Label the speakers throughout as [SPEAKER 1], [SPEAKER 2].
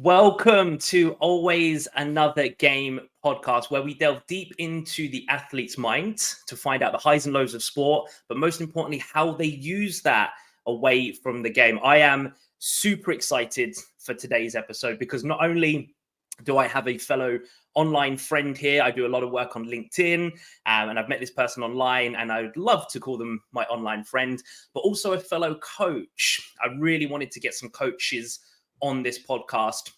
[SPEAKER 1] Welcome to Always Another Game podcast, where we delve deep into the athlete's mind to find out the highs and lows of sport, but most importantly, how they use that away from the game. I am super excited for today's episode because not only do I have a fellow online friend here, I do a lot of work on LinkedIn, and I've met this person online, and I would love to call them my online friend, but also a fellow coach. I really wanted to get some coaches on this podcast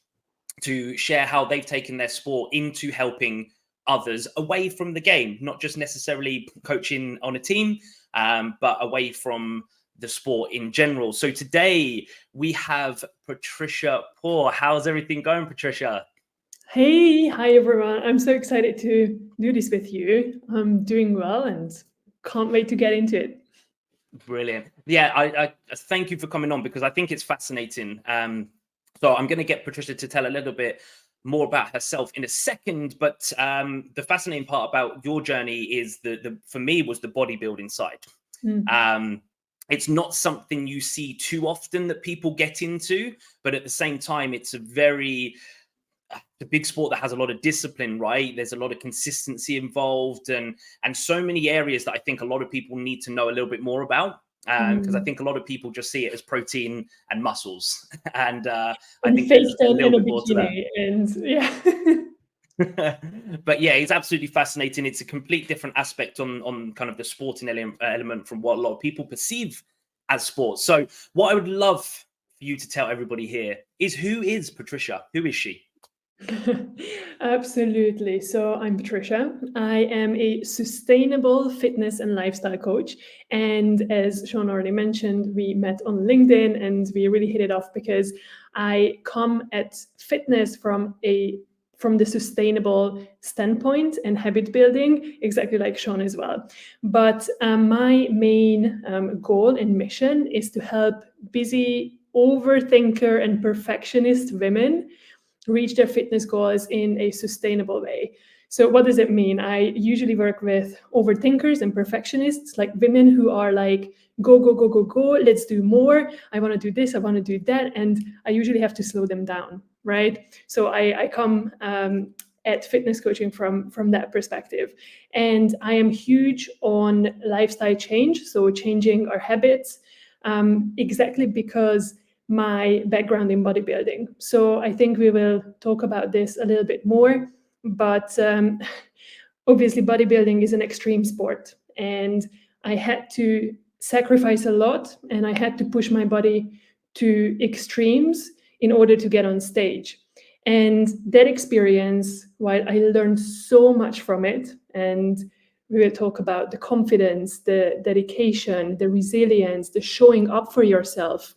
[SPEAKER 1] to share how they've taken their sport into helping others away from the game, not just necessarily coaching on a team, but away from the sport in general. So today we have Patricia Poor. How's everything going, Patricia?
[SPEAKER 2] Hi everyone. I'm so excited to do this with you. I'm doing well and can't wait to get into it.
[SPEAKER 1] Brilliant. Yeah, I thank you for coming on because I think it's fascinating. So I'm going to get Patricia to tell a little bit more about herself in a second, but the fascinating part about your journey is the for me was the bodybuilding side. It's not something you see too often that people get into, but at the same time, it's a big sport that has a lot of discipline, right? There's a lot of consistency involved and so many areas that I think a lot of people need to know a little bit more about. Because I think a lot of people just see it as protein and muscles, and I think there's a little bit more to that.
[SPEAKER 2] And yeah.
[SPEAKER 1] But yeah, it's absolutely fascinating. It's a complete different aspect on kind of the sporting element from what a lot of people perceive as sports. So what I would love for you to tell everybody here is, who is Patricia? Who is she?
[SPEAKER 2] Absolutely. So I'm Patricia. I am a sustainable fitness and lifestyle coach. And as Shaun already mentioned, we met on LinkedIn and we really hit it off because I come at fitness from the sustainable standpoint and habit building, exactly like Shaun as well. But my main goal and mission is to help busy overthinker and perfectionist women reach their fitness goals in a sustainable way. So what does it mean? I usually work with overthinkers and perfectionists, like women who are like, go, go, go, go, go, let's do more. I want to do this, I want to do that. And I usually have to slow them down, right? So I come at fitness coaching from that perspective. And I am huge on lifestyle change, so changing our habits, exactly because my background in bodybuilding. So I think we will talk about this a little bit more, but obviously bodybuilding is an extreme sport and I had to sacrifice a lot and I had to push my body to extremes in order to get on stage. And that experience, while I learned so much from it, and we will talk about the confidence, the dedication, the resilience, the showing up for yourself,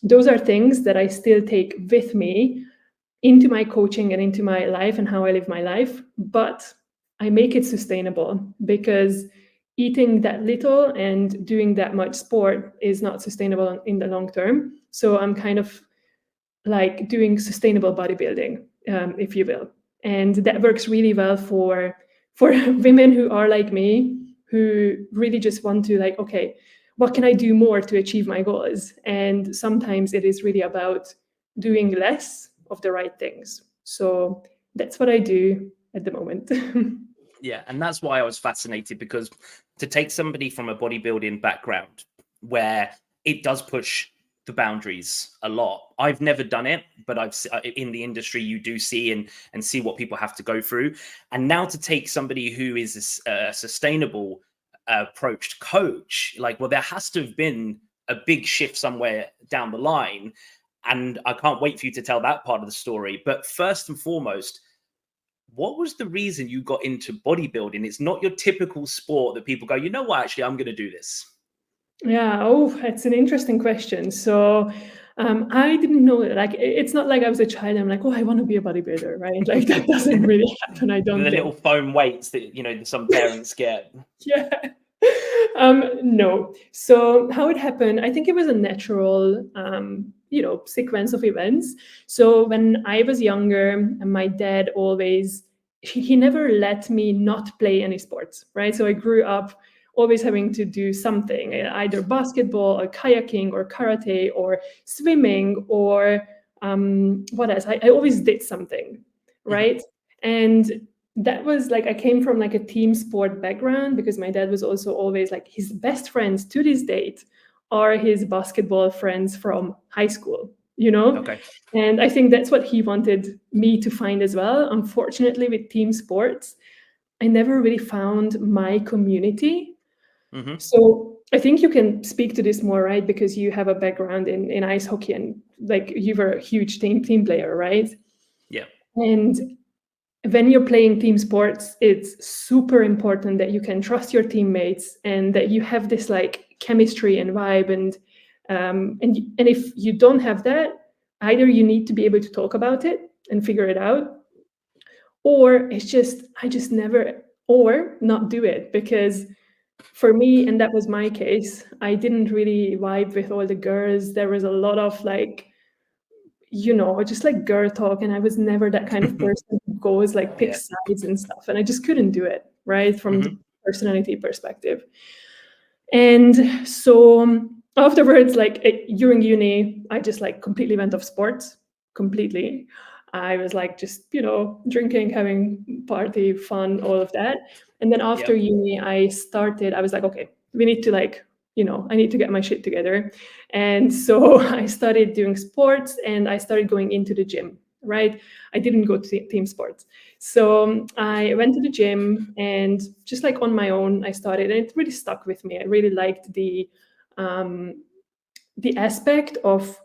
[SPEAKER 2] those are things that I still take with me into my coaching and into my life and how I live my life. But I make it sustainable because eating that little and doing that much sport is not sustainable in the long term. So I'm kind of like doing sustainable bodybuilding, if you will. And that works really well for women who are like me, who really just want to like, okay, what can I do more to achieve my goals? And sometimes it is really about doing less of the right things. So that's what I do at the moment.
[SPEAKER 1] Yeah, and that's why I was fascinated, because to take somebody from a bodybuilding background where it does push the boundaries a lot. I've never done it, but I've in the industry you do see and see what people have to go through. And now to take somebody who is a sustainable approached coach, like, well, there has to have been a big shift somewhere down the line, and I can't wait for you to tell that part of the story. But first and foremost, what was the reason you got into bodybuilding? It's not your typical sport that people go, you know what, actually I'm going to do this.
[SPEAKER 2] Yeah, that's an interesting question. So I didn't know it. Like, it's not like I was a child and I'm like, oh, I want to be a bodybuilder, right? Like, that doesn't really happen. I don't think.
[SPEAKER 1] The little foam weights that some parents get.
[SPEAKER 2] Yeah. No. So how it happened, I think it was a natural, sequence of events. So when I was younger, my dad always, he never let me not play any sports, right? So I grew up always having to do something, either basketball or kayaking or karate or swimming or what else? I always did something, right? And that was like, I came from like a team sport background because my dad was also always like, his best friends to this date are his basketball friends from high school, you know?
[SPEAKER 1] Okay.
[SPEAKER 2] And I think that's what he wanted me to find as well. Unfortunately, with team sports, I never really found my community. So I think you can speak to this more, right? Because you have a background in ice hockey and like you were a huge team player, right?
[SPEAKER 1] Yeah.
[SPEAKER 2] And when you're playing team sports, it's super important that you can trust your teammates and that you have this like chemistry and vibe. And if you don't have that, either you need to be able to talk about it and figure it out, or it's just I just never, or not do it. Because for me, and that was my case, I didn't really vibe with all the girls. There was a lot of like, just like girl talk, and I was never that kind of person who goes like pick
[SPEAKER 1] Yeah.
[SPEAKER 2] sides and stuff, and I just couldn't do it, right, from the personality perspective. And so afterwards, like during uni, I just like completely went off sports, completely. I was like just, drinking, having party, fun, all of that. And then after
[SPEAKER 1] Yep.
[SPEAKER 2] uni, I was like, okay, we need to like, I need to get my shit together. And so I started doing sports and I started going into the gym, right? I didn't go to team sports. So I went to the gym and just like on my own, I started, and it really stuck with me. I really liked the aspect of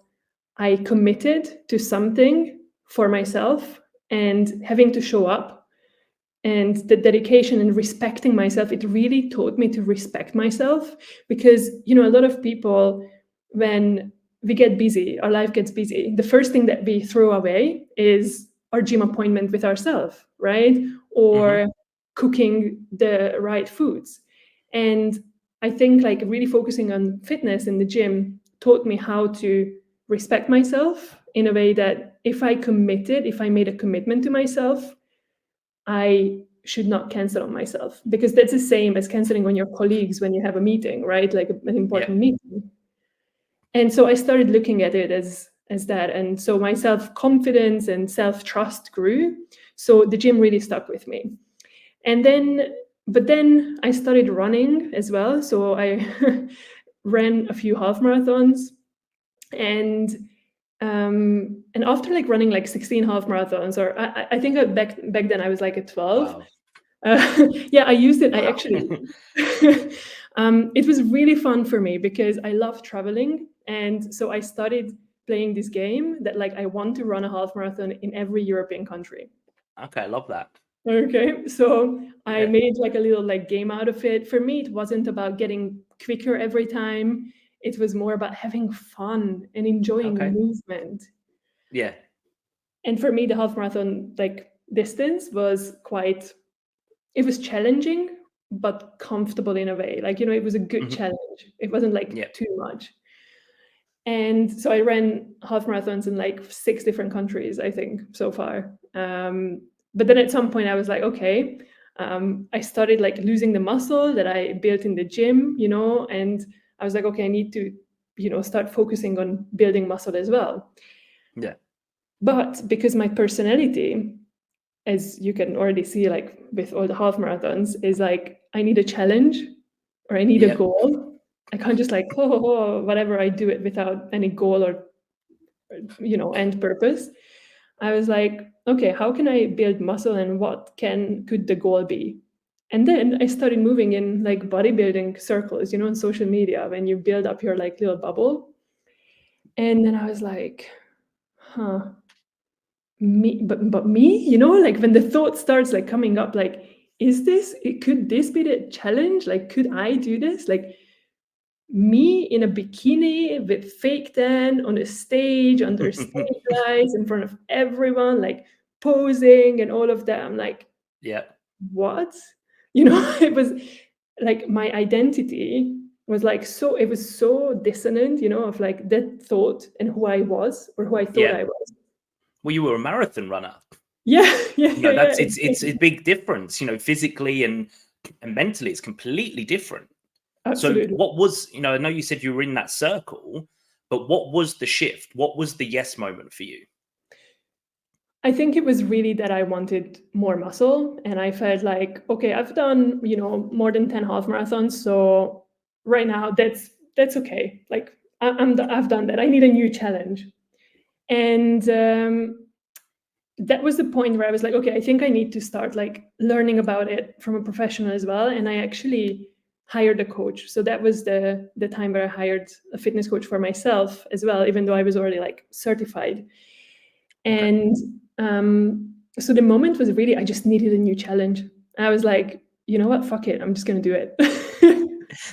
[SPEAKER 2] I committed to something for myself and having to show up, and the dedication and respecting myself. It really taught me to respect myself, because a lot of people, when we get busy, our life gets busy, the first thing that we throw away is our gym appointment with ourselves, right? Or cooking the right foods. And I think like really focusing on fitness in the gym taught me how to respect myself in a way that if I made a commitment to myself, I should not cancel on myself, because that's the same as canceling on your colleagues when you have a meeting, right? Like an important meeting. And so I started looking at it as that. And so my self-confidence and self-trust grew. So the gym really stuck with me. But then I started running as well. So I ran a few half marathons, and after like running like 16 half marathons, or I think back then I was like at 12.
[SPEAKER 1] Wow.
[SPEAKER 2] Yeah, I used it. I
[SPEAKER 1] Wow.
[SPEAKER 2] actually, it was really fun for me because I love traveling. And so I started playing this game that like I want to run a half marathon in every European country.
[SPEAKER 1] Okay, I love that.
[SPEAKER 2] Okay, so I
[SPEAKER 1] Yeah.
[SPEAKER 2] made like a little like game out of it. For me, it wasn't about getting quicker every time. It was more about having fun and enjoying
[SPEAKER 1] Okay.
[SPEAKER 2] movement.
[SPEAKER 1] Yeah.
[SPEAKER 2] And for me, the half marathon like distance was it was challenging, but comfortable in a way. Like, it was a good challenge. It wasn't like
[SPEAKER 1] Yeah.
[SPEAKER 2] too much. And so I ran half marathons in like 6 different countries, I think, so far. But then at some point I was like, okay, I started like losing the muscle that I built in the gym, and I was like, okay, I need to, start focusing on building muscle as well.
[SPEAKER 1] Yeah.
[SPEAKER 2] But because my personality, as you can already see, like with all the half marathons, is like, I need a challenge or I need a goal. I can't just like, whatever, I do it without any goal or end purpose. I was like, okay, how can I build muscle and what could the goal be? And then I started moving in like bodybuilding circles, on social media, when you build up your like little bubble. And then I was like, me, but me, like when the thought starts like coming up, like, could this be the challenge? Like, could I do this? Like, me in a bikini with fake tan on a stage under stage lights in front of everyone, like posing and all of that. I'm like,
[SPEAKER 1] Yeah.
[SPEAKER 2] what? It was like my identity was like, so it was so dissonant, of like that thought and who I was, or who I thought I was.
[SPEAKER 1] Well, you were a marathon runner.
[SPEAKER 2] Yeah.
[SPEAKER 1] That's it's a big difference, physically and mentally. It's completely different.
[SPEAKER 2] Absolutely.
[SPEAKER 1] So what was, I know you said you were in that circle, But what was the shift? What was the yes moment for you?
[SPEAKER 2] I think it was really that I wanted more muscle, and I felt like, okay, I've done, more than 10 half marathons, so right now that's okay. Like I've done that. I need a new challenge, and that was the point where I was like, okay, I think I need to start like learning about it from a professional as well. And I actually hired a coach. So that was the time where I hired a fitness coach for myself as well, even though I was already like certified.
[SPEAKER 1] Okay.
[SPEAKER 2] And so the moment was really, I just needed a new challenge. I was like, you know what, fuck it, I'm just going to do it.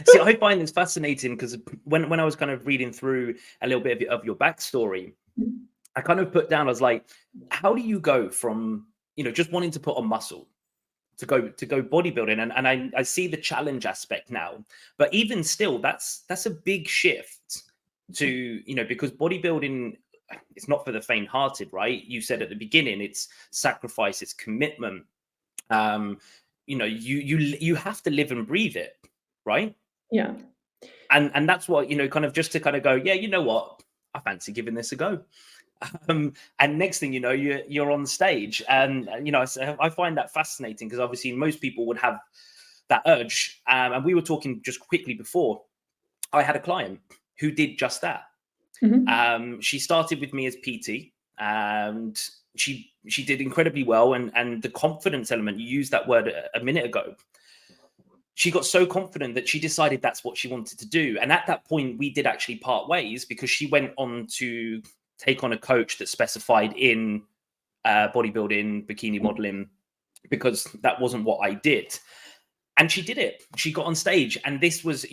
[SPEAKER 1] See, I find this fascinating because when I was kind of reading through a little bit of your backstory, I kind of put down, I was like, how do you go from, just wanting to put on muscle to go bodybuilding? And I see the challenge aspect now, but even still, that's a big shift to, because bodybuilding, it's not for the faint-hearted, right? You said at the beginning, it's sacrifice, it's commitment. You have to live and breathe it, right?
[SPEAKER 2] Yeah.
[SPEAKER 1] And that's what, kind of just to kind of go, yeah, you know what? I fancy giving this a go. And next thing you know, you're on stage, and I find that fascinating because obviously most people would have that urge. And we were talking just quickly before. I had a client who did just that.
[SPEAKER 2] Mm-hmm.
[SPEAKER 1] She started with me as PT, and she did incredibly well. And the confidence element, you used that word a minute ago. She got so confident that she decided that's what she wanted to do. And at that point, we did actually part ways because she went on to take on a coach that specified in bodybuilding, bikini modeling, because that wasn't what I did. And she did it. She got on stage. And this was,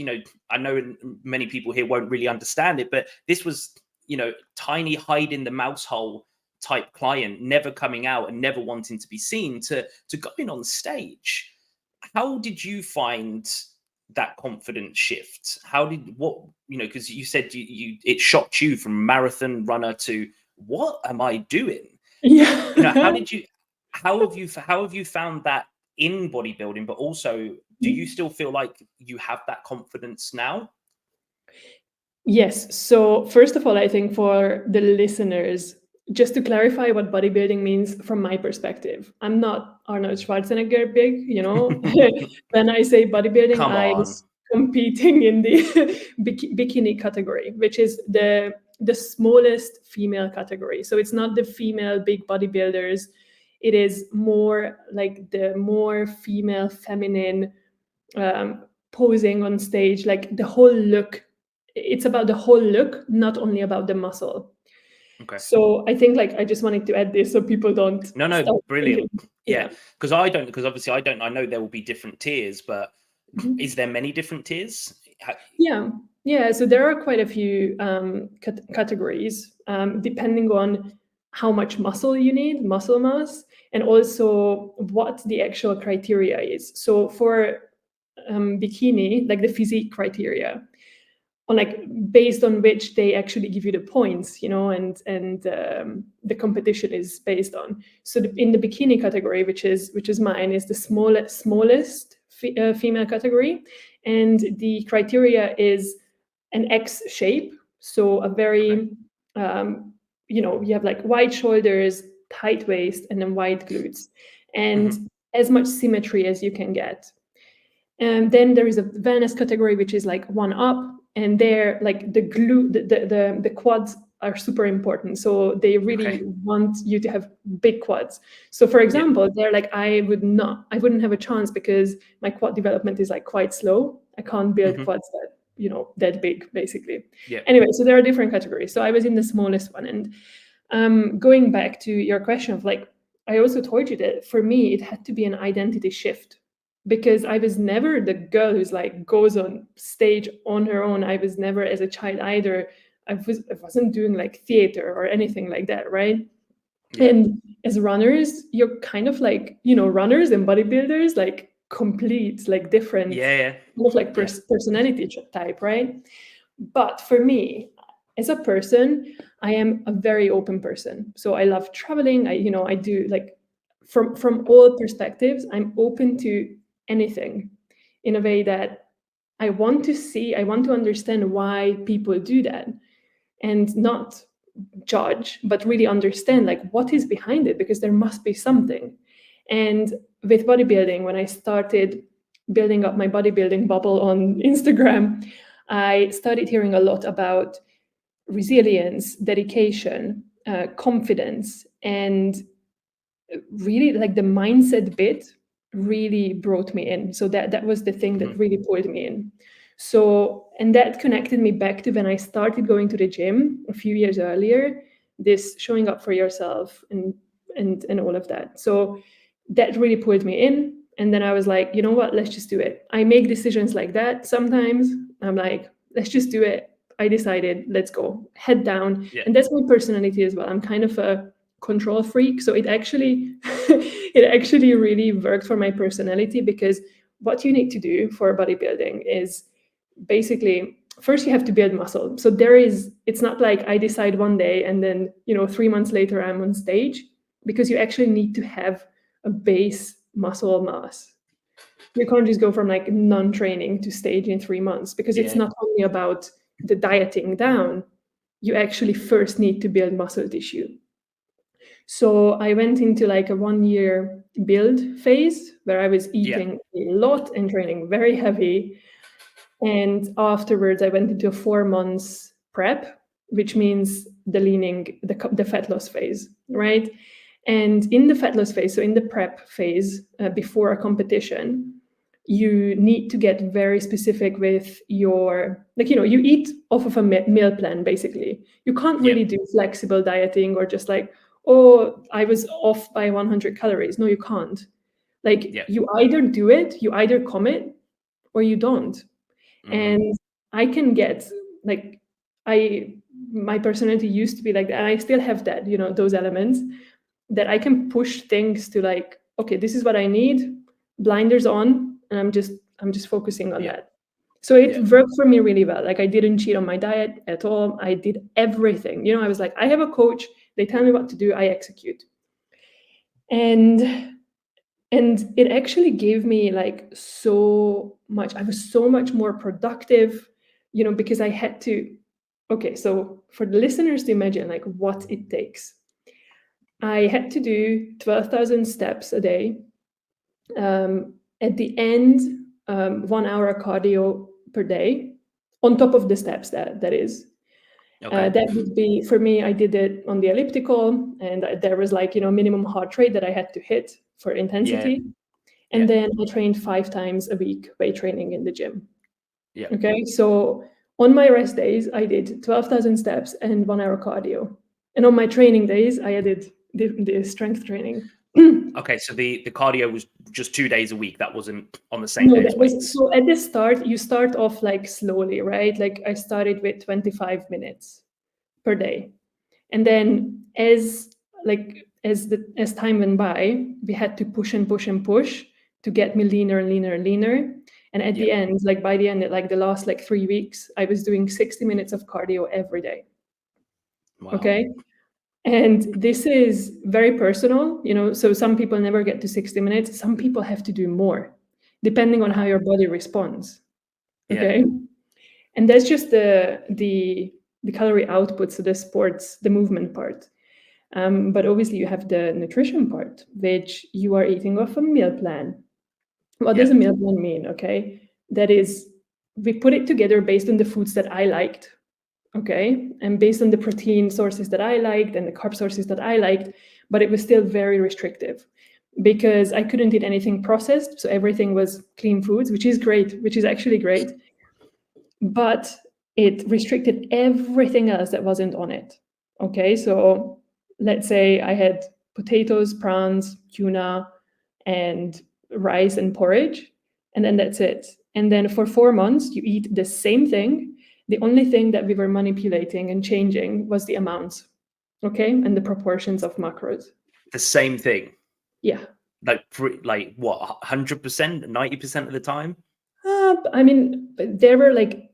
[SPEAKER 1] I know many people here won't really understand it, but this was, tiny hide in the mouse hole type client, never coming out and never wanting to be seen, to going on stage. How did you find that confidence shift? Because you said it shocked you from marathon runner to what am I doing?
[SPEAKER 2] Yeah.
[SPEAKER 1] How have you found that in bodybuilding, but also do you still feel like you have that confidence now?
[SPEAKER 2] Yes. So first of all, I think for the listeners, just to clarify what bodybuilding means from my perspective, I'm not Arnold Schwarzenegger big, When I say bodybuilding,
[SPEAKER 1] Come
[SPEAKER 2] I
[SPEAKER 1] on.
[SPEAKER 2] was competing in the bikini category, which is the smallest female category. So it's not the female big bodybuilders. It is more like the more female, feminine, posing on stage, like the whole look. It's about the whole look, not only about the muscle.
[SPEAKER 1] Okay.
[SPEAKER 2] So I think like I just wanted to add this so people don't
[SPEAKER 1] No, brilliant.
[SPEAKER 2] thinking.
[SPEAKER 1] Yeah. Because obviously I don't, I know there will be different tiers, but is there many different tiers?
[SPEAKER 2] Yeah. So there are quite a few categories, depending on how much muscle you need, muscle mass, and also what the actual criteria is. So for bikini, like the physique criteria, on like based on which they actually give you the points, and the competition is based on. So in the bikini category, which is mine, is the smallest female category, and the criteria is an X shape. So a very, you have like wide shoulders, tight waist, and then wide glutes, and as much symmetry as you can get. And then there is a wellness category, which is like one up, and there, like the glute, the quads are super important. So they really want you to have big quads. So for example, they're like, I wouldn't have a chance because my quad development is like quite slow. I can't build quads that big, basically.
[SPEAKER 1] Yeah.
[SPEAKER 2] Anyway, so there are different categories. So I was in the smallest one. And going back to your question of like, I also told you that for me, it had to be an identity shift, because I was never the girl who's like goes on stage on her own. I was never, as a child either. I wasn't doing like theater or anything like that, right? Yeah. And as runners, you're kind of like, runners and bodybuilders, like complete, like different, kind of like personality type, right? But for me, as a person, I am a very open person. So I love traveling. I do like from all perspectives, I'm open to anything in a way that I want to understand why people do that. and not judge, but really understand like what is behind it, because there must be something. And with bodybuilding, when I started building up my bodybuilding bubble on Instagram, I started hearing a lot about resilience, dedication, confidence, and really like the mindset bit really brought me in. So that was the thing that really pulled me in. So, and that connected me back to when I started going to the gym a few years earlier, this showing up for yourself and all of that. So that really pulled me in. And then I was like, you know what, let's just do it. I make decisions like that sometimes. I'm like, let's just do it. I decided, let's go, head down.
[SPEAKER 1] Yeah.
[SPEAKER 2] And that's my personality as well. I'm kind of a control freak. So it actually it actually really worked for my personality, because what you need to do for bodybuilding is basically, first you have to build muscle. So it's not like I decide one day and then 3 months later I'm on stage, because you actually need to have a base muscle mass. You can't just go from like non-training to stage in 3 months, because it's not only about the dieting down. You actually first need to build muscle tissue. So I went into like a 1-year build phase where I was eating a lot and training very heavy. And afterwards, I went into a 4 months prep, which means the fat loss phase, right? And in the fat loss phase, so in the prep phase, before a competition, you need to get very specific with your, you eat off of a meal plan, basically. You can't really do flexible dieting or just like, oh, I was off by 100 calories. No, you can't. You either do it, you either commit, or you don't. And I can get my personality used to be like that, and I still have that, those elements that I can push things to like, okay, this is what I need, blinders on, and I'm just focusing on that. So it worked for me really well. Like I didn't cheat on my diet at all. I did everything. I was like, I have a coach, they tell me what to do, I execute. And it actually gave me like so much. I was so much more productive, because I had to. Okay, so for the listeners to imagine like what it takes, I had to do 12,000 steps a day. At the end, 1 hour cardio per day, on top of the steps. That is.
[SPEAKER 1] Okay.
[SPEAKER 2] That would be, for me, I did it on the elliptical, and there was like, minimum heart rate that I had to hit for intensity. And then I trained 5 times a week, weight training in the gym. Okay, so on my rest days, I did 12,000 steps and 1 hour cardio. And on my training days, I added the strength training.
[SPEAKER 1] Okay, so the cardio was just 2 days a week. That wasn't on the same day as weights.
[SPEAKER 2] So at the start, you start off like slowly, right? Like I started with 25 minutes per day. And then as time went by, we had to push and push and push to get me leaner and leaner and leaner. And at the end, like by the end, like the last like 3 weeks, I was doing 60 minutes of cardio every day.
[SPEAKER 1] Wow.
[SPEAKER 2] Okay. And this is very personal, so some people never get to 60 minutes. Some people have to do more, depending on how your body responds. Okay. And that's just the calorie output, so the movement part. But obviously you have the nutrition part, which you are eating off a meal plan. What does a meal plan mean? Okay. That is, we put it together based on the foods that I liked. Okay. And based on the protein sources that I liked and the carb sources that I liked, but it was still very restrictive because I couldn't eat anything processed. So everything was clean foods, which is actually great. But it restricted everything else that wasn't on it. Okay. So let's say I had potatoes, prawns, tuna, and rice and porridge, and then that's it. And then for 4 months, you eat the same thing. The only thing that we were manipulating and changing was the amounts, okay, and the proportions of macros.
[SPEAKER 1] The same thing?
[SPEAKER 2] Yeah.
[SPEAKER 1] Like what, 100%, 90% of the time?
[SPEAKER 2] I mean, there were like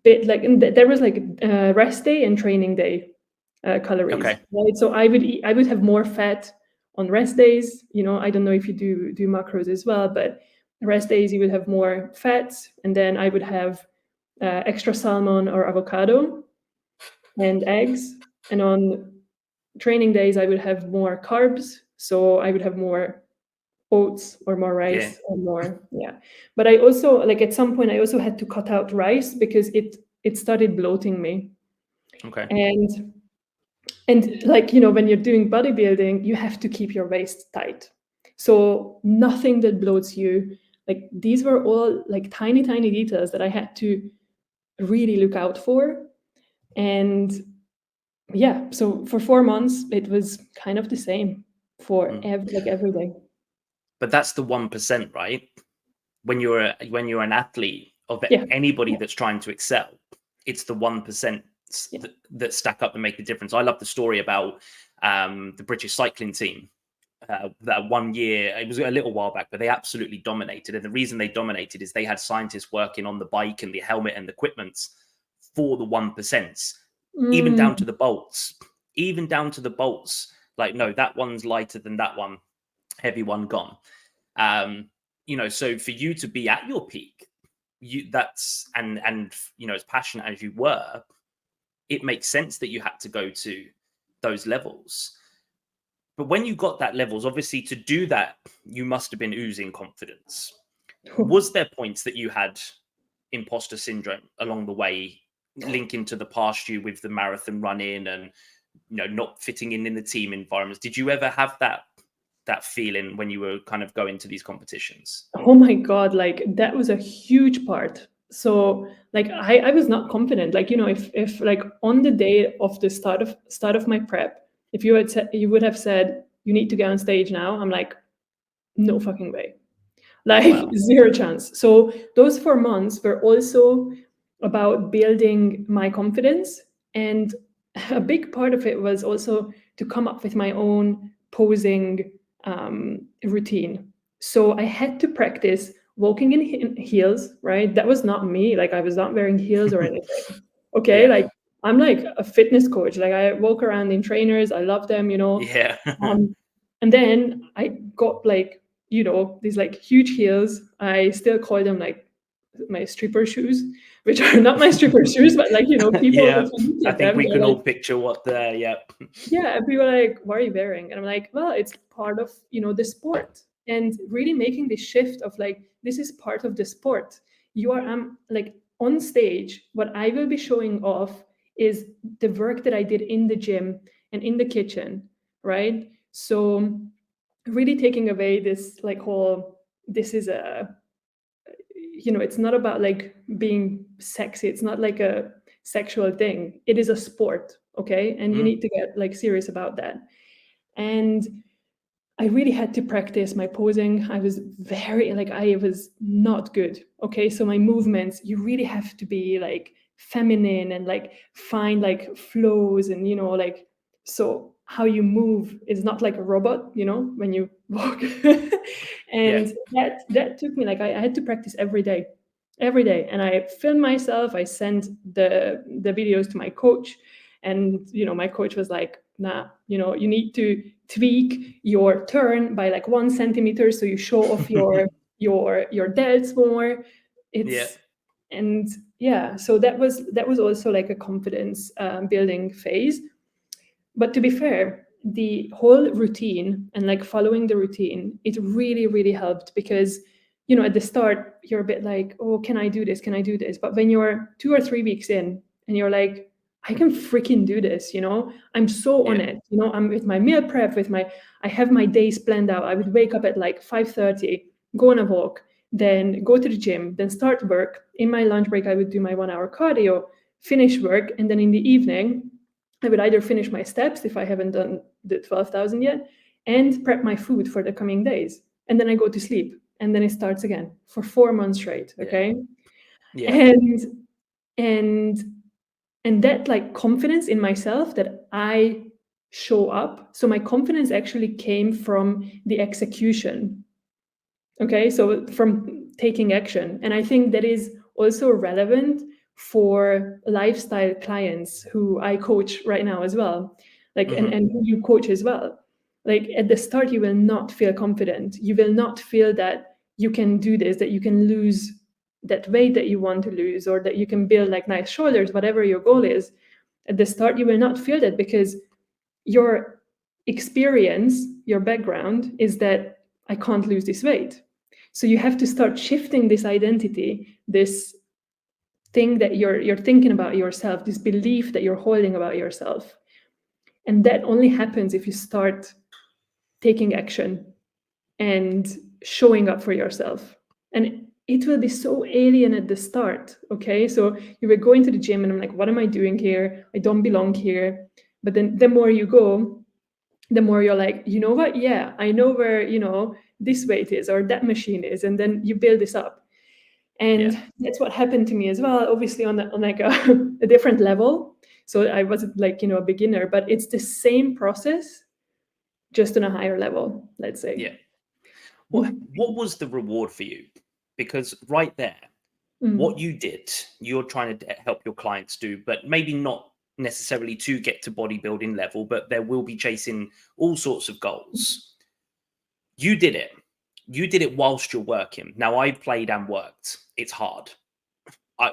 [SPEAKER 2] there was like rest day and training day calories.
[SPEAKER 1] Okay.
[SPEAKER 2] Right? So I would have more fat on rest days. I don't know if you do macros as well, but rest days you would have more fats, and then I would have extra salmon or avocado. and eggs. And on training days, I would have more carbs. So I would have more oats or more
[SPEAKER 1] Yeah.
[SPEAKER 2] rice or more, yeah. But I also, like at some point, I also had to cut out rice because it started bloating me.
[SPEAKER 1] Okay.
[SPEAKER 2] And like, you know, when you're doing bodybuilding, you have to keep your waist tight. So nothing that bloats you, like these were all like tiny, tiny details that I had to really look out for. And yeah, so for 4 months, it was kind of the same for every day.
[SPEAKER 1] But that's the 1%, right? When you're an athlete of
[SPEAKER 2] Yeah.
[SPEAKER 1] anybody
[SPEAKER 2] Yeah.
[SPEAKER 1] that's trying to excel, it's the 1% that stack up and make the difference. I love the story about the British cycling team. That 1 year, it was a little while back, but they absolutely dominated. And the reason they dominated is they had scientists working on the bike and the helmet and the equipment for the 1%, even down to the bolts, Like, no, that one's lighter than that one, heavy one gone. You know, so for you to be at your peak, that's you know, as passionate as you were, it makes sense that you had to go to those levels. But when you got that levels, obviously to do that, you must have been oozing confidence. Was there points that you had imposter syndrome along the way, linking to the past you with the marathon running and, you know, not fitting in the team environments? Did you ever have that feeling when you were kind of going to these competitions?
[SPEAKER 2] Oh my God, like that was a huge part. So like I was not confident. Like, you know, if like on the day of the start of my prep, if you had said, you would have said you need to get on stage now, I'm like, no fucking way. Like
[SPEAKER 1] Wow.
[SPEAKER 2] zero chance. So those 4 months were also about building my confidence. And a big part of it was also to come up with my own posing routine. So I had to practice walking in heels, right? That was not me. Like I was not wearing heels or anything. Okay.
[SPEAKER 1] Yeah.
[SPEAKER 2] Like I'm like a fitness coach. Like I walk around in trainers. I love them, you know.
[SPEAKER 1] Yeah.
[SPEAKER 2] And then I got like, you know, these like huge heels. I still call them like my stripper shoes, which are not my stripper shoes, but like, you know, people
[SPEAKER 1] Yeah.
[SPEAKER 2] if you look
[SPEAKER 1] I
[SPEAKER 2] at
[SPEAKER 1] think
[SPEAKER 2] them,
[SPEAKER 1] we
[SPEAKER 2] they're
[SPEAKER 1] can
[SPEAKER 2] like,
[SPEAKER 1] all picture what the
[SPEAKER 2] yeah, and people are like, what are you wearing? And I'm like, well, it's part of, you know, the sport. And really making this shift of like, this is part of the sport. You are like on stage, what I will be showing off is the work that I did in the gym and in the kitchen, right? So really taking away this like whole, this is a, you know, it's not about like being sexy. It's not like a sexual thing. It is a sport, okay? And you need to get like serious about that. And I really had to practice my posing. I was I was not good. Okay. So my movements, you really have to be like feminine and like find like flows and, you know, like, so how you move is not like a robot, you know, when you walk.
[SPEAKER 1] Yeah.
[SPEAKER 2] And that took me like, I had to practice every day. And I filmed myself. I sent the videos to my coach. And, you know, my coach was like, nah, you know, you need to tweak your turn by like 1 centimeter so you show off your delts more.
[SPEAKER 1] Yeah.
[SPEAKER 2] And yeah, so that was also like a confidence building phase. But to be fair, the whole routine and like following the routine, it really, really helped because, you know, at the start, you're a bit like, oh, can I do this? Can I do this? But when you're 2 or 3 weeks in and you're like, I can freaking do this, you know, I'm so on
[SPEAKER 1] Yeah.
[SPEAKER 2] it, you know, I'm with my meal prep, I have my days planned out. I would wake up at like 5:30, go on a walk, then go to the gym, then start work. In my lunch break, I would do my 1 hour cardio, finish work, and then in the evening, I would either finish my steps if I haven't done the 12,000 yet and prep my food for the coming days. And then I go to sleep and then it starts again for 4 months straight. Okay.
[SPEAKER 1] Yeah.
[SPEAKER 2] And, and, and that like confidence in myself that I show up. So my confidence actually came from the execution. Okay. So from taking action. And I think that is also relevant for lifestyle clients who I coach right now as well, like and who you coach as well. Like at the start, you will not feel confident. You will not feel that you can do this, that you can lose that weight that you want to lose, or that you can build like nice shoulders, whatever your goal is. At the start, you will not feel that because your experience, your background is that I can't lose this weight. So you have to start shifting this identity, this thing that you're thinking about yourself, this belief that you're holding about yourself. And that only happens if you start taking action and showing up for yourself. And it will be so alien at the start. Okay. So you were going to the gym and I'm like, what am I doing here? I don't belong here. But then the more you go, the more you're like, you know what? Yeah, I know where, this weight is or that machine is. And then you build this up. And that's what happened to me as well, obviously on like a different level. So I wasn't like, a beginner, but it's the same process, just on a higher level, let's say.
[SPEAKER 1] Yeah. What was the reward for you? Because right there, what you did, you're trying to help your clients do, but maybe not necessarily to get to bodybuilding level, but there will be chasing all sorts of goals. You did it. You did it whilst you're working. Now, I played and worked. It's hard.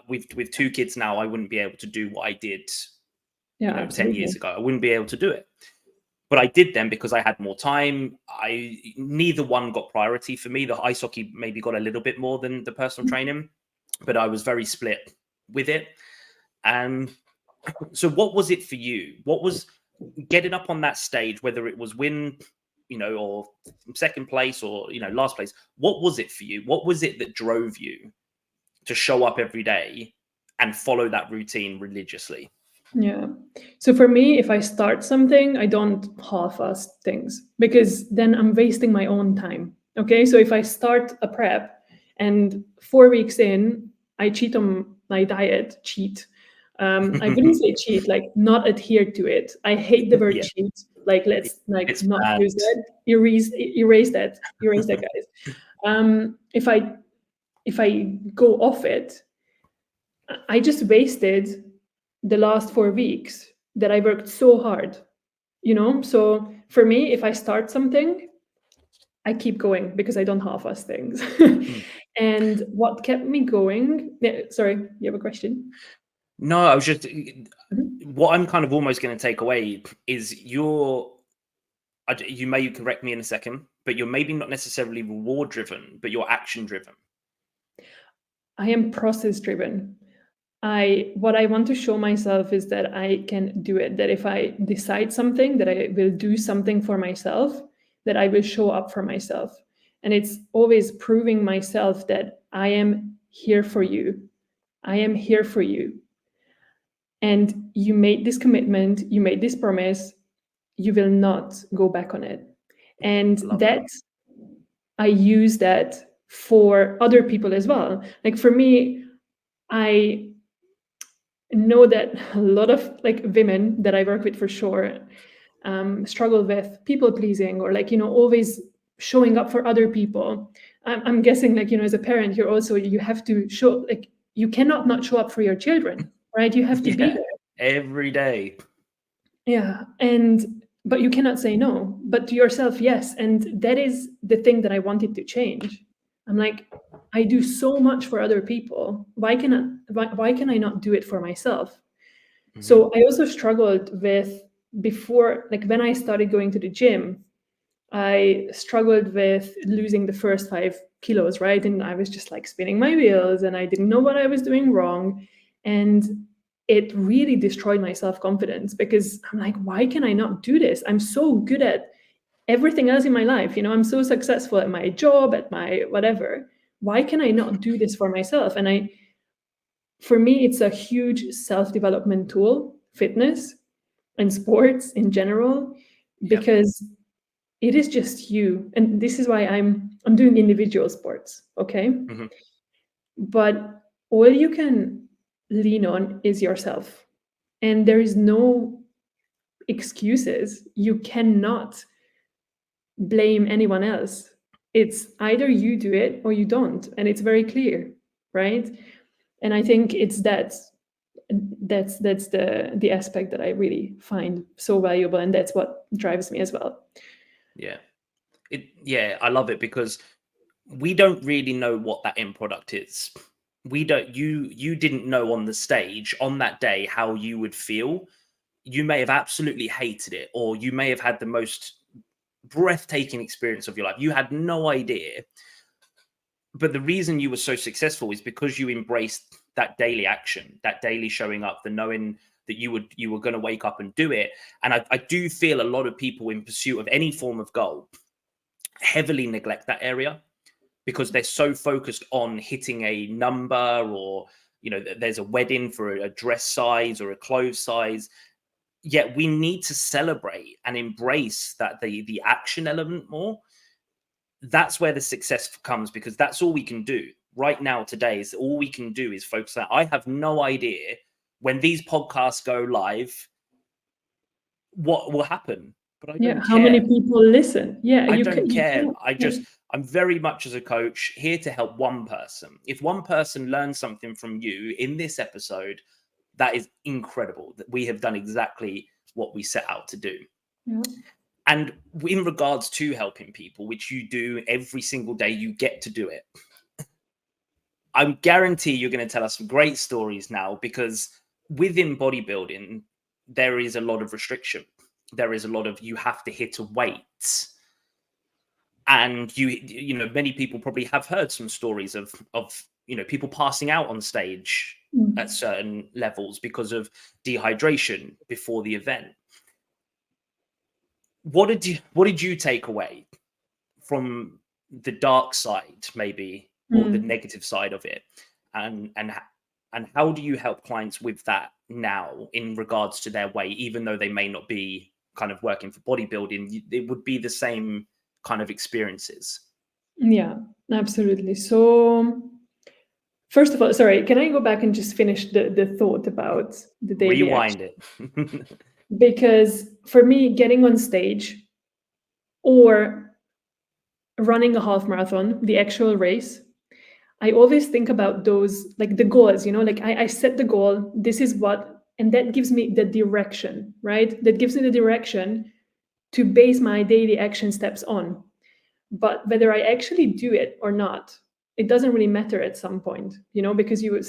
[SPEAKER 1] With 2 kids now, I wouldn't be able to do what I did 10 years ago. I wouldn't be able to do it. But I did them because I had more time. Neither one got priority for me. The ice hockey maybe got a little bit more than the personal training, but I was very split with it. And so what was it for you? What was getting up on that stage, whether it was win, or second place or, last place? What was it for you? What was it that drove you to show up every day and follow that routine religiously?
[SPEAKER 2] Yeah. So for me, if I start something, I don't half-ass things because then I'm wasting my own time. Okay. So if I start a prep and 4 weeks in, I cheat on my diet, I wouldn't say cheat, like not adhere to it. I hate the word cheat. Like, let's
[SPEAKER 1] it's
[SPEAKER 2] not
[SPEAKER 1] bad.
[SPEAKER 2] use that. Erase that, guys. If I go off it, I just wasted the last 4 weeks that I worked so hard, So for me, if I start something, I keep going because I don't half-ass things. And what kept me going? Sorry, you have a question?
[SPEAKER 1] No, I was just what I'm kind of almost going to take away is you may correct me in a second, but you're maybe not necessarily reward driven, but you're action driven.
[SPEAKER 2] I am process driven. What I want to show myself is that I can do it, that if I decide something, that I will do something for myself, that I will show up for myself. And it's always proving myself that I am here for you. I am here for you. And you made this commitment, you made this promise, you will not go back on it. And I use that for other people as well. Like for me, I know that a lot of women that I work with for sure struggle with people pleasing or always showing up for other people. I'm guessing as a parent, you have to show, you cannot not show up for your children, right? You have to be there
[SPEAKER 1] every day.
[SPEAKER 2] Yeah. But you cannot say no, but to yourself, yes. And that is the thing that I wanted to change. I'm like, I do so much for other people. Why can I not do it for myself? So I also struggled with before, when I started going to the gym, I struggled with losing the first 5 kilos, right? And I was just spinning my wheels and I didn't know what I was doing wrong. And it really destroyed my self-confidence because I'm like, why can I not do this? I'm so good at everything else in my life. I'm so successful at my job, at my whatever. Why can I not do this for myself? And for me, it's a huge self-development tool, fitness and sports in general, because it is just you. And this is why I'm doing individual sports, okay? But all you can lean on is yourself. And there is no excuses. You cannot blame anyone else. It's either you do it or you don't. And it's very clear, right? And I think it's that's the aspect that I really find so valuable, and that's what drives me as well.
[SPEAKER 1] I love it because we don't really know what that end product is. You didn't know on the stage on that day how you would feel, you may have absolutely hated it, or you may have had the most breathtaking experience of your life. You had no idea. But the reason you were so successful is because you embraced that daily action, that daily showing up, the knowing that you were going to wake up and do it. And I do feel a lot of people in pursuit of any form of goal heavily neglect that area because they're so focused on hitting a number, or, you know, there's a wedding for a dress size or a clothes size. Yet we need to celebrate and embrace that the action element more. That's where the success comes, because that's all we can do right now. Today is all we can do is focus on. I have no idea when these podcasts go live what will happen, but I don't
[SPEAKER 2] How many
[SPEAKER 1] care.
[SPEAKER 2] people listen?
[SPEAKER 1] I don't care. I'm very much, as a coach, here to help one person. If one person learns something from you in this episode, that is incredible. That we have done exactly what we set out to do.
[SPEAKER 2] Yeah.
[SPEAKER 1] And in regards to helping people, which you do every single day, you get to do it. I guarantee you're going to tell us some great stories now, because within bodybuilding, there is a lot of restriction. There is a lot of, you have to hit a weight. And you know, many people probably have heard some stories of, you know, people passing out on stage at certain levels because of dehydration before the event. What did you take away from the dark side, maybe, or the negative side of it, and how do you help clients with that now in regards to their weight, even though they may not be kind of working for bodybuilding? It would be the same kind of experiences.
[SPEAKER 2] Yeah, absolutely. So first of all, sorry, can I go back and just finish the thought about the daily
[SPEAKER 1] Rewind
[SPEAKER 2] action?
[SPEAKER 1] it.
[SPEAKER 2] Because for me, getting on stage or running a half marathon, the actual race, I always think about those, like the goals, you know, like I set the goal, this is what, and that gives me the direction, right? That gives me the direction to base my daily action steps on. But whether I actually do it or not, it doesn't really matter at some point, you know, because you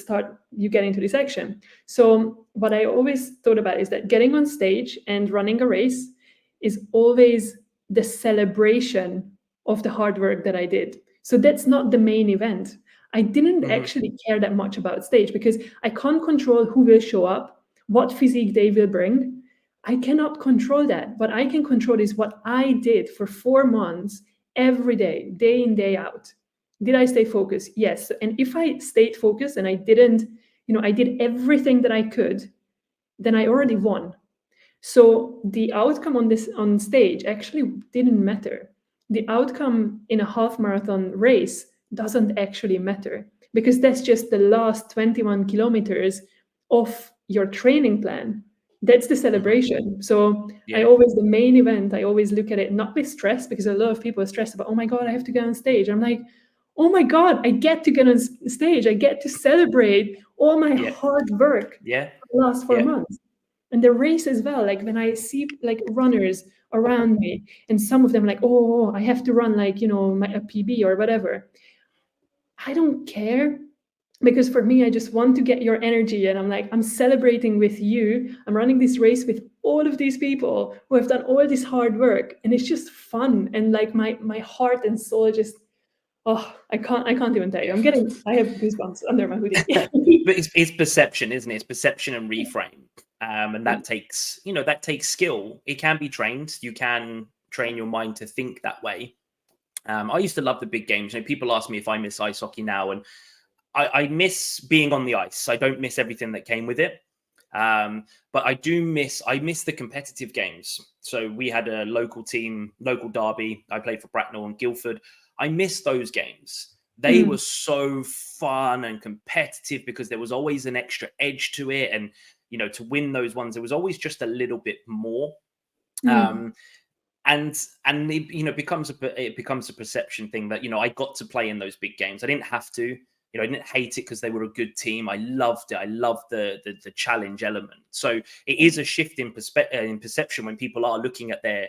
[SPEAKER 2] get into this action. So what I always thought about is that getting on stage and running a race is always the celebration of the hard work that I did. So that's not the main event. I didn't actually care that much about stage, because I can't control who will show up, what physique they will bring. I cannot control that. What I can control is what I did for 4 months, every day, day in, day out. Did I stay focused? Yes. And if I stayed focused and I didn't, you know, I did everything that I could, then I already won. So the outcome on stage actually didn't matter. The outcome in a half marathon race doesn't actually matter, because that's just the last 21 kilometers of your training plan. That's the celebration. So
[SPEAKER 1] Yeah.
[SPEAKER 2] the main event, I always look at it not with stress, because a lot of people are stressed about, oh my God, I have to get on stage. I'm like, oh my God, I get to get on stage. I get to celebrate all my hard work for the last 4 months. And the race as well, like when I see like runners around me, and some of them like, oh, I have to run like, you know, a PB or whatever. I don't care, because for me, I just want to get your energy. And I'm like, I'm celebrating with you. I'm running this race with all of these people who have done all this hard work. And it's just fun. And like my heart and soul just, oh, I can't even tell you. I have goosebumps under my hoodie.
[SPEAKER 1] But it's perception, isn't it? It's perception and reframe. And that takes skill. It can be trained. You can train your mind to think that way. I used to love the big games. You know, people ask me if I miss ice hockey now, and I miss being on the ice. I don't miss everything that came with it. But I miss the competitive games. So we had a local team, local derby. I played for Bracknell and Guildford. I miss those games. They were so fun and competitive, because there was always an extra edge to it. And, you know, to win those ones, there was always just a little bit more. And it, you know, it becomes a perception thing that, you know, I got to play in those big games. I didn't have to. You know, I didn't hate it because they were a good team. I loved it. I loved the challenge element. So it is a shift in perception when people are looking at their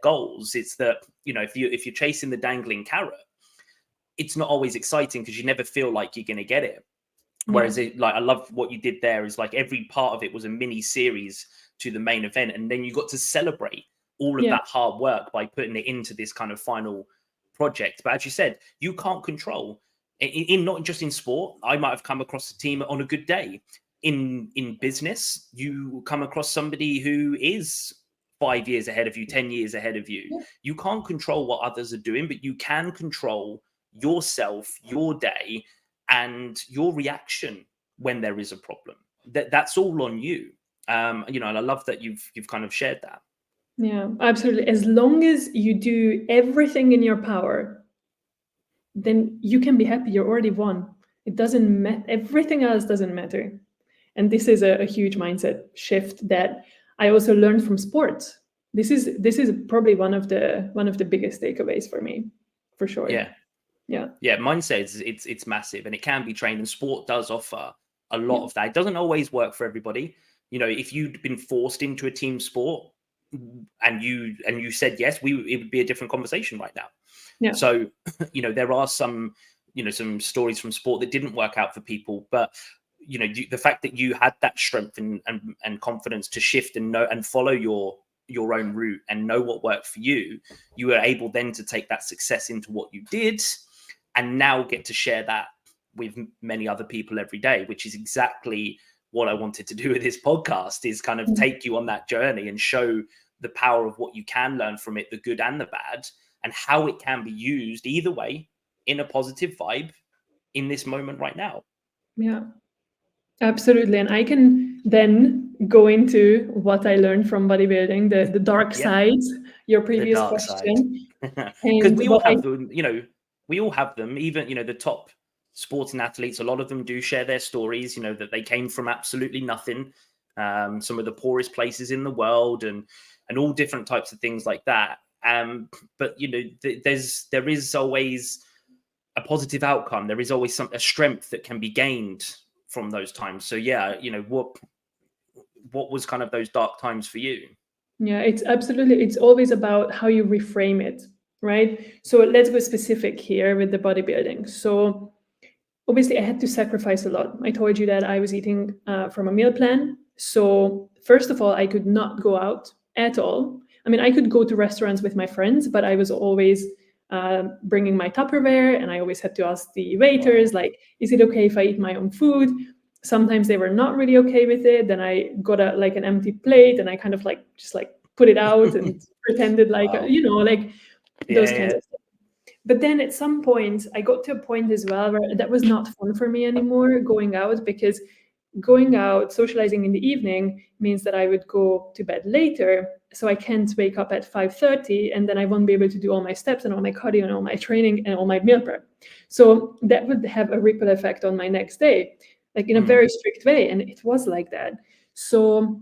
[SPEAKER 1] goals. It's that, you know, if you're chasing the dangling carrot, it's not always exciting, because you never feel like you're going to get it. Whereas I love what you did there, is like every part of it was a mini series to the main event, and then you got to celebrate all of
[SPEAKER 2] Yeah.
[SPEAKER 1] that hard work by putting it into this kind of final project. But as you said, you can't control in not just in sport. I might have come across a team on a good day. In business, you come across somebody who is 5 years ahead of you, 10 years ahead of you.
[SPEAKER 2] Yeah.
[SPEAKER 1] You can't control what others are doing, but you can control yourself, your day, and your reaction when there is a problem. That's all on you. And I love that you've kind of shared that.
[SPEAKER 2] Yeah, absolutely. As long as you do everything in your power, then you can be happy. You're already won. It doesn't matter. Everything else doesn't matter. And this is a huge mindset shift that I also learned from sports. This is probably one of the biggest takeaways for me, for sure.
[SPEAKER 1] Yeah. Mindset it's massive, and it can be trained, and sport does offer a lot of that. It doesn't always work for everybody. If you'd been forced into a team sport and you said yes, it would be a different conversation right now.
[SPEAKER 2] Yeah.
[SPEAKER 1] So there are some some stories from sport that didn't work out for people, but the fact that you had that strength and confidence to shift and know and follow your own route and know what worked for you, you were able then to take that success into what you did, and now get to share that with many other people every day, which is exactly what I wanted to do with this podcast, is kind of take you on that journey and show the power of what you can learn from it, the good and the bad, and how it can be used either way in a positive vibe in this moment right now.
[SPEAKER 2] Yeah, absolutely. And I can then go into what I learned from bodybuilding, the dark sides, your previous question.
[SPEAKER 1] Because we all have them, we all have them. Even, the top sports and athletes, a lot of them do share their stories, that they came from absolutely nothing, some of the poorest places in the world, and all different types of things like that. But there is always a positive outcome. There is always a strength that can be gained from those times. So what was kind of those dark times for you?
[SPEAKER 2] Yeah, it's always about how you reframe it, right? So let's go specific here with the bodybuilding. So obviously I had to sacrifice a lot. I told you that I was eating from a meal plan. So first of all, I could not go out at all. I mean, I could go to restaurants with my friends, but I was always bringing my Tupperware, and I always had to ask the waiters, like, is it okay if I eat my own food? Sometimes they were not really okay with it. Then I got an empty plate, and I kind of just put it out and pretended like those kinds of stuff. But then at some point, I got to a point as well where that was not fun for me anymore, going out, because going out, socializing in the evening means that I would go to bed later. So I can't wake up at 5:30, and then I won't be able to do all my steps and all my cardio and all my training and all my meal prep. So that would have a ripple effect on my next day, like in a very strict way. And it was like that. So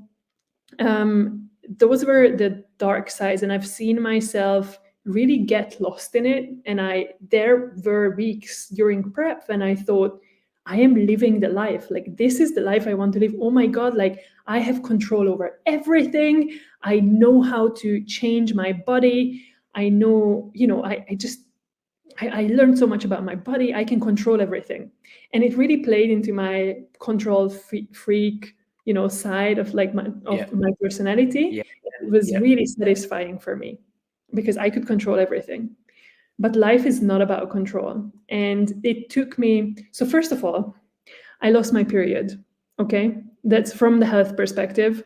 [SPEAKER 2] those were the dark sides, and I've seen myself really get lost in it. And there were weeks during prep when I thought, I am living the life. Like, this is the life I want to live. Oh my God, like, I have control over everything. I know how to change my body. I know, I learned so much about my body. I can control everything. And it really played into my control freak, side of my personality. It was really satisfying for me because I could control everything. But life is not about control. And it took me, so first of all, I lost my period. Okay. That's from the health perspective.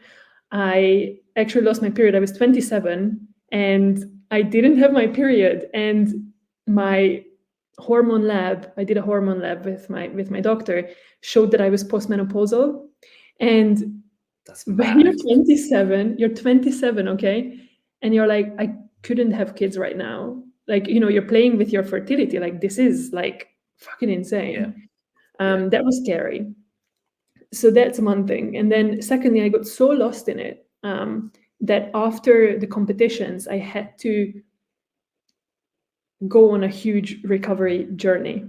[SPEAKER 2] I actually lost my period. I was 27 and I didn't have my period. And my hormone lab, I did a hormone lab with my doctor, showed that I was postmenopausal. And when you're 27, okay? And you're like, I couldn't have kids right now. Like, you're playing with your fertility. Like, this is like fucking insane. That was scary. So that's one thing. And then secondly, I got so lost in it that after the competitions, I had to go on a huge recovery journey.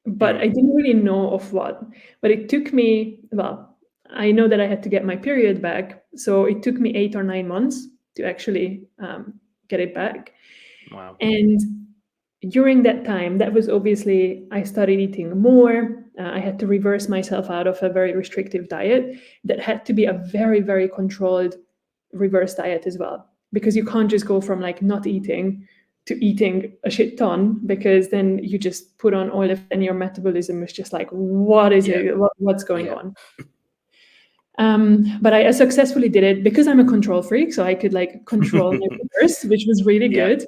[SPEAKER 2] But I didn't really know of what. But it took me, I know that I had to get my period back. So it took me 8 or 9 months to actually get it back.
[SPEAKER 1] Wow.
[SPEAKER 2] And during that time, that was obviously, I started eating more. I had to reverse myself out of a very restrictive diet that had to be a very, very controlled reverse diet as well, because you can't just go from like not eating to eating a shit ton, because then you just put on all of, and your metabolism is just like, what is it? What's going on? But I successfully did it because I'm a control freak, so I could like control my reverse, which was really good.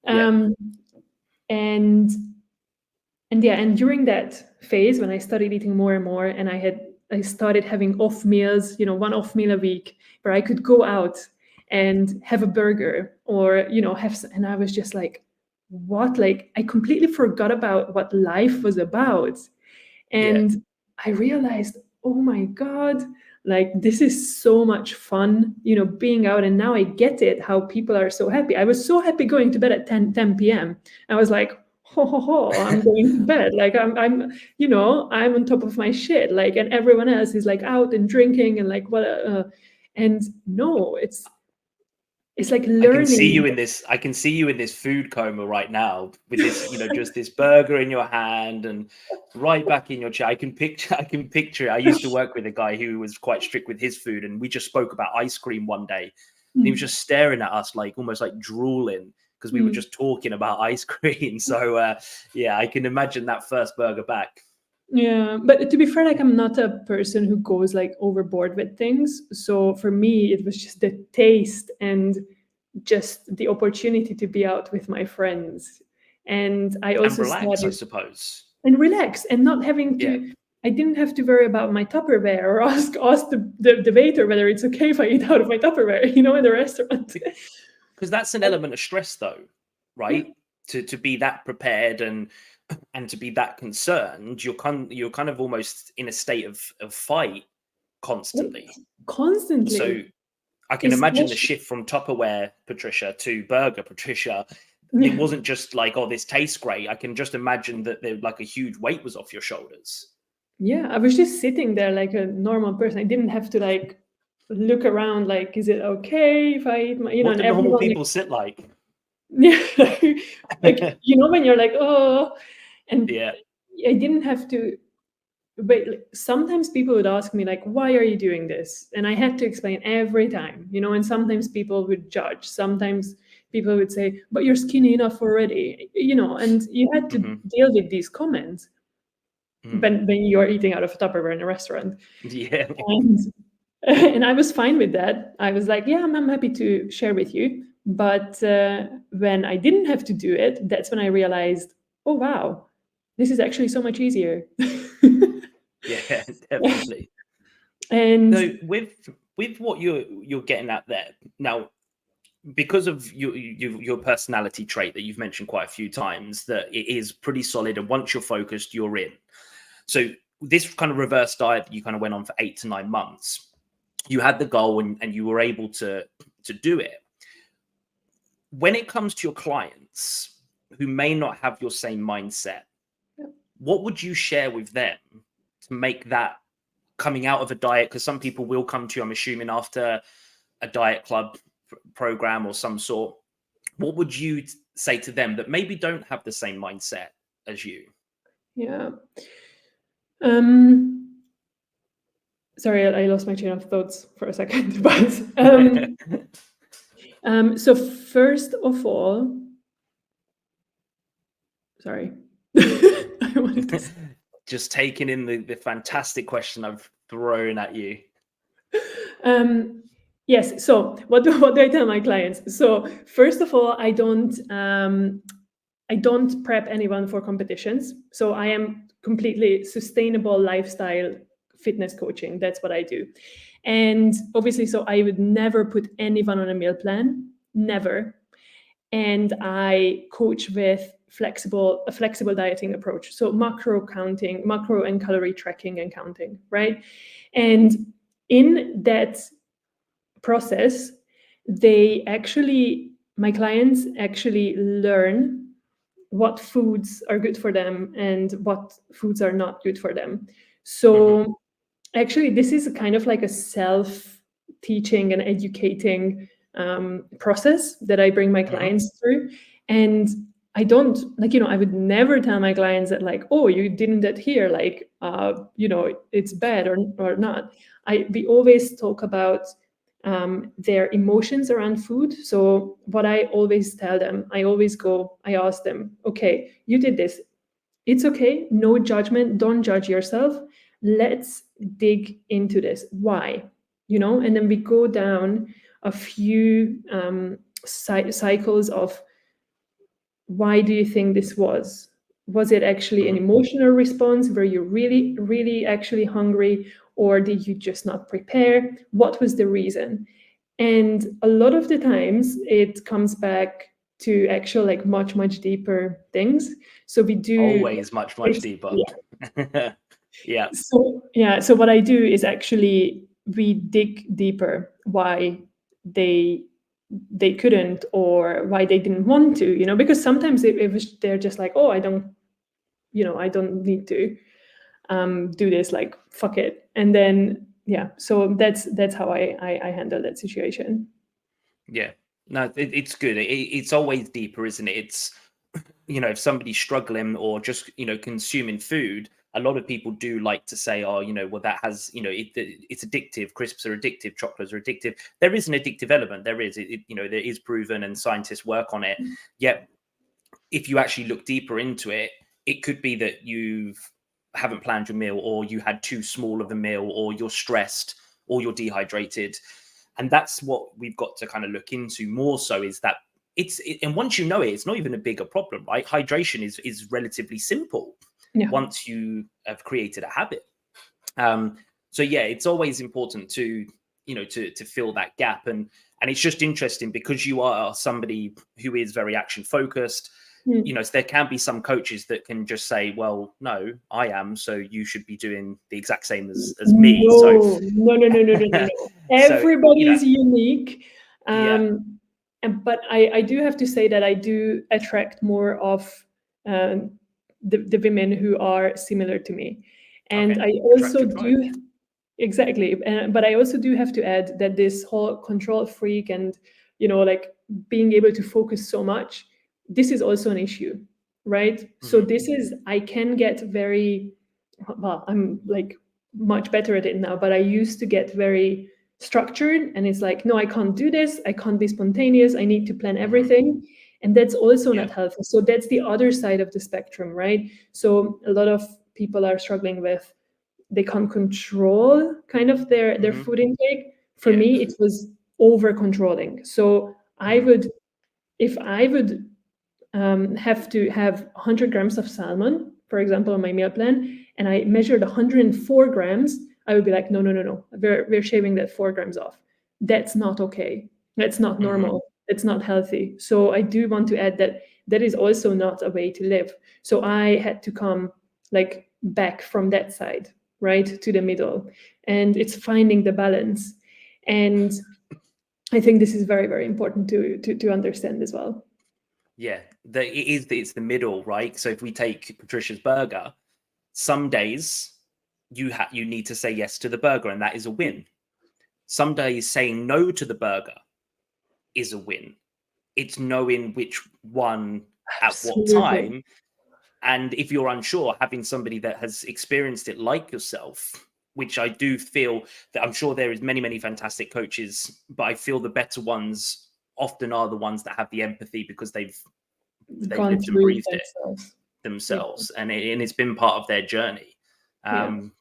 [SPEAKER 2] And during that phase, when I started eating more and more, and I started having off meals, one off meal a week, where I could go out and have a burger, or and I was just like, what? Like, I completely forgot about what life was about. And I realized, oh my God, like, this is so much fun, being out. And now I get it, how people are so happy. I was so happy going to bed at 10 p.m. I was like, I'm going to bed. Like, I'm on top of my shit. Like, and everyone else is like out and drinking and like, what? And no, it's like learning.
[SPEAKER 1] I can see you in this food coma right now with this, just this burger in your hand and right back in your chair. I can picture it. I used to work with a guy who was quite strict with his food, and we just spoke about ice cream one day. And he was just staring at us, like almost like drooling, because we were just talking about ice cream. So I can imagine that first burger back.
[SPEAKER 2] Yeah, but to be fair, like, I'm not a person who goes like overboard with things. So for me, it was just the taste and just the opportunity to be out with my friends. And I also
[SPEAKER 1] relax, I suppose.
[SPEAKER 2] And relax, and not having to. I didn't have to worry about my Tupperware, or ask the waiter whether it's okay if I eat out of my Tupperware, in the restaurant.
[SPEAKER 1] Because that's an element of stress, though, right? Yeah. To be that prepared and to be that concerned, you're kind of almost in a state of fight constantly. So I can imagine the shift from Tupperware Patricia to burger Patricia. It wasn't just like, oh, this tastes great. I can just imagine that like a huge weight was off your shoulders.
[SPEAKER 2] Yeah, I was just sitting there like a normal person. I didn't have to like look around like, is it okay if I eat my,
[SPEAKER 1] what do normal people sit like?
[SPEAKER 2] Yeah, like, when you're like, oh, and I didn't have to. But sometimes people would ask me like, why are you doing this? And I had to explain every time, and sometimes people would judge. Sometimes people would say, but you're skinny enough already, and you had to deal with these comments when you're eating out of a Tupperware in a restaurant.
[SPEAKER 1] Yeah.
[SPEAKER 2] And I was fine with that. I was like, yeah, I'm happy to share with you. But when I didn't have to do it, that's when I realized, oh, wow, this is actually so much easier.
[SPEAKER 1] Yeah, definitely.
[SPEAKER 2] And
[SPEAKER 1] so with what you're getting at there now, because of your personality trait that you've mentioned quite a few times, that it is pretty solid, and once you're focused, you're in. So this kind of reverse diet you kind of went on for 8 to 9 months. You had the goal and you were able to do it. When it comes to your clients who may not have your same mindset, what would you share with them to make that coming out of a diet? Because some people will come to you, I'm assuming, after a diet club program or some sort. What would you say to them that maybe don't have the same mindset as you?
[SPEAKER 2] Yeah. Sorry, I lost my chain of thoughts for a second. But so first of all, sorry. I wanted to
[SPEAKER 1] just taking in the fantastic question I've thrown at you.
[SPEAKER 2] Yes. So what do I tell my clients? So first of all, I don't prep anyone for competitions. So I am completely sustainable lifestyle fitness coaching. That's what I do. And obviously, so I would never put anyone on a meal plan, never. And I coach with a flexible dieting approach. So macro and calorie tracking and counting, right? And in that process, my clients actually learn what foods are good for them and what foods are not good for them. So actually, this is kind of like a self-teaching and educating process that I bring my clients through. And I don't I would never tell my clients that like, oh, you didn't adhere, like, it's bad or not. We always talk about their emotions around food. So what I always tell them, I ask them, okay, you did this. It's okay. No judgment. Don't judge yourself. Let's dig into this. Why? And then we go down a few cycles of why do you think this was? Was it actually an emotional response? Were you really, really actually hungry? Or did you just not prepare? What was the reason? And a lot of the times it comes back to actual like much, much deeper things. So we do
[SPEAKER 1] always much deeper.
[SPEAKER 2] Yeah. So what I do is actually we dig deeper why they couldn't or why they didn't want to, because sometimes they're just like, oh, I don't need to do this, like fuck it. And then so that's how I handle that situation.
[SPEAKER 1] Yeah, no, it's good. It's always deeper, isn't it? It's if somebody's struggling or just consuming food, a lot of people do like to say, oh, well, that has it's addictive. Crisps are addictive, chocolates are addictive. There is an addictive element. There is there is proven, and scientists work on it. Yet if you actually look deeper into it, it could be that you haven't planned your meal, or you had too small of a meal, or you're stressed, or you're dehydrated. And that's what we've got to kind of look into more so, is that and once it's not even a bigger problem, right? Hydration is relatively simple once you have created a habit. So yeah, it's always important to to fill that gap. And it's just interesting because you are somebody who is very action focused. There can be some coaches that can just say, well, no, I am, so you should be doing the exact same as me.
[SPEAKER 2] No. Everybody is unique. But I do have to say that I do attract more of the women who are similar to me. And I also do, exactly. But I also do have to add that this whole control freak and, like being able to focus so much, this is also an issue, right? So I can get very, well, I'm like much better at it now, but I used to get very structured, and it's like, no, I can't do this, I can't be spontaneous, I need to plan everything. And that's also not healthy. So that's the other side of the spectrum, right? So a lot of people are struggling with, they can't control kind of their food intake. For me, it was over controlling. So I would, if I would have to have 100 grams of salmon, for example, on my meal plan, and I measured 104 grams, I would be like, no, we're shaving that 4 grams off. That's not okay. That's not normal. It's not healthy. So I do want to add that that is also not a way to live. So I had to come like back from that side, right, to the middle. And it's finding the balance. And I think this is very, very important to understand as well.
[SPEAKER 1] Yeah, it's the middle, right? So if we take Patricia's burger, some days you need to say yes to the burger, and that is a win. Some days saying no to the burger is a win. It's knowing which one at what time. And if you're unsure, having somebody that has experienced it like yourself, which I do feel that I'm sure there is many fantastic coaches, but I feel the better ones often are the ones that have the empathy because they've lived and breathed it themselves. And it's been part of their journey.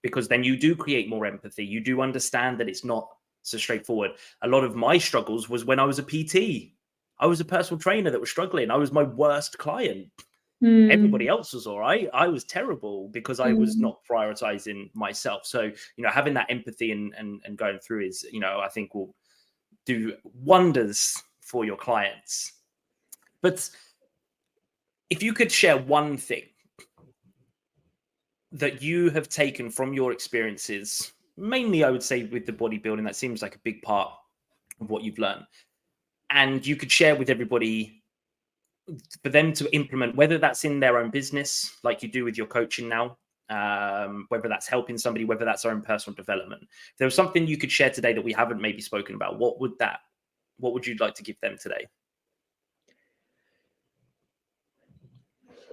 [SPEAKER 1] Because then you do create more empathy. You do understand that it's not so straightforward. A lot of my struggles was when I was a PT. I was a personal trainer that was struggling. I was my worst client. Everybody else was all right. I was terrible because I was not prioritizing myself. So, having that empathy and going through is, I think will do wonders for your clients. But if you could share one thing that you have taken from your experiences, mainly I would say with the bodybuilding, that seems like a big part of what you've learned, and you could share with everybody for them to implement, whether that's in their own business, like you do with your coaching now, whether that's helping somebody, whether that's our own personal development. If there was something you could share today that we haven't maybe spoken about, what would you like to give them today?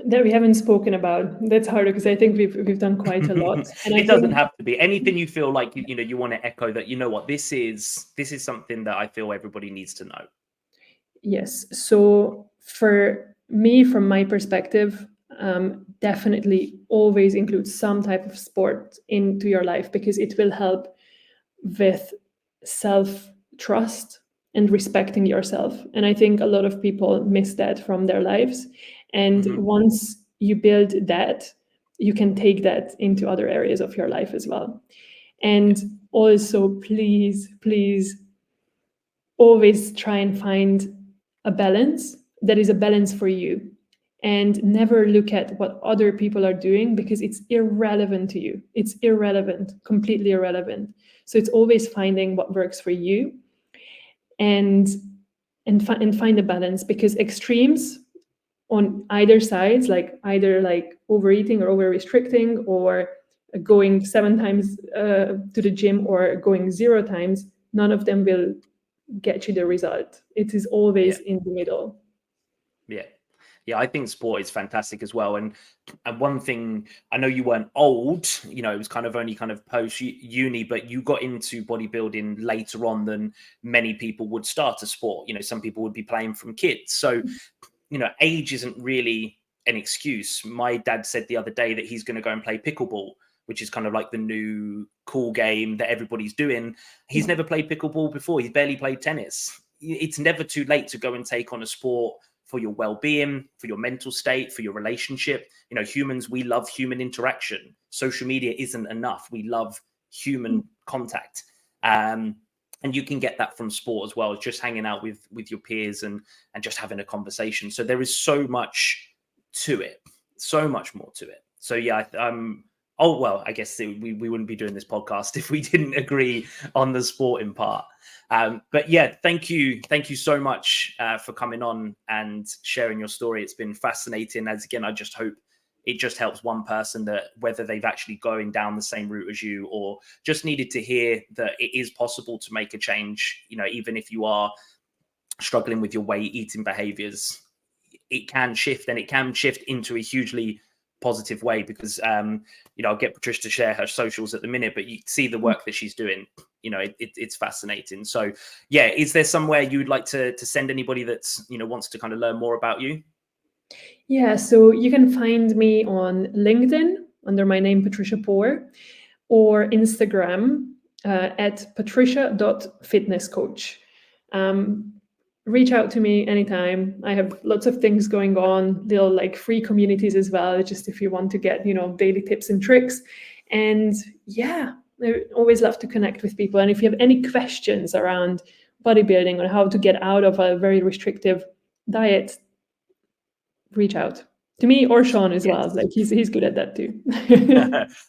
[SPEAKER 2] that we haven't spoken about. That's harder because I think we've done quite a lot. And
[SPEAKER 1] It doesn't have to be anything you feel like you want to echo that, what, this is something that I feel everybody needs to know.
[SPEAKER 2] Yes. So for me, from my perspective, definitely always include some type of sport into your life, because it will help with self-trust and respecting yourself. And I think a lot of people miss that from their lives. And once you build that, you can take that into other areas of your life as well. And also, please, please, always try and find a balance that is a balance for you, and never look at what other people are doing, because it's irrelevant to you. It's irrelevant, completely irrelevant. So it's always finding what works for you, and find a balance, because extremes on either sides, like either like overeating or over restricting, or going 7 times to the gym or going 0 times, none of them will get you the result. It is always in the middle.
[SPEAKER 1] Yeah, I think sport is fantastic as well. And one thing, I know you weren't old, it was kind of only kind of post uni, but you got into bodybuilding later on than many people would start a sport. Some people would be playing from kids. So, age isn't really an excuse. My dad said the other day that he's going to go and play pickleball, which is kind of like the new cool game that everybody's doing. He's never played pickleball before. He's barely played tennis. It's never too late to go and take on a sport for your well-being, for your mental state, for your relationship. Humans, we love human interaction. Social media isn't enough. We love human contact. And you can get that from sport as well, just hanging out with your peers and just having a conversation. So there is so much to it, so much more to it. So yeah, I guess we wouldn't be doing this podcast if we didn't agree on the sporting part. But yeah, thank you so much for coming on and sharing your story. It's been fascinating. As again, I just hope it just helps one person, that whether they've actually going down the same route as you, or just needed to hear that it is possible to make a change. Even if you are struggling with your weight, eating behaviors, it can shift, and it can shift into a hugely positive way, because I'll get Patricia to share her socials at the minute, but you see the work that she's doing. It's fascinating. So yeah, is there somewhere you'd like to send anybody that's wants to kind of learn more about you?
[SPEAKER 2] Yeah, so you can find me on LinkedIn under my name, Patricia Poor, or Instagram at patricia.fitnesscoach. Reach out to me anytime. I have lots of things going on, little like free communities as well, just if you want to get, daily tips and tricks. And yeah, I always love to connect with people. And if you have any questions around bodybuilding or how to get out of a very restrictive diet, reach out to me or Shaun as well. Like he's good at that too.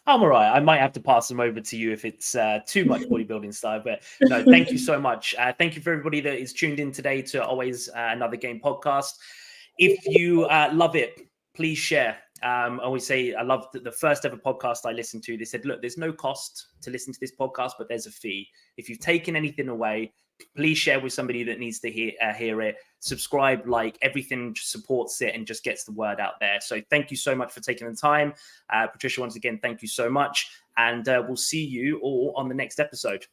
[SPEAKER 1] I'm all right. I might have to pass them over to you if it's too much bodybuilding style. But no, thank you so much. Thank you for everybody that is tuned in today to Always Another Game podcast. If you love it, please share. I always say I love the first ever podcast I listened to. They said, look, there's no cost to listen to this podcast, but there's a fee. If you've taken anything away, please share with somebody that needs to hear it. Subscribe, like, everything supports it and just gets the word out there. So thank you so much for taking the time. Patricia, once again, thank you so much. And we'll see you all on the next episode.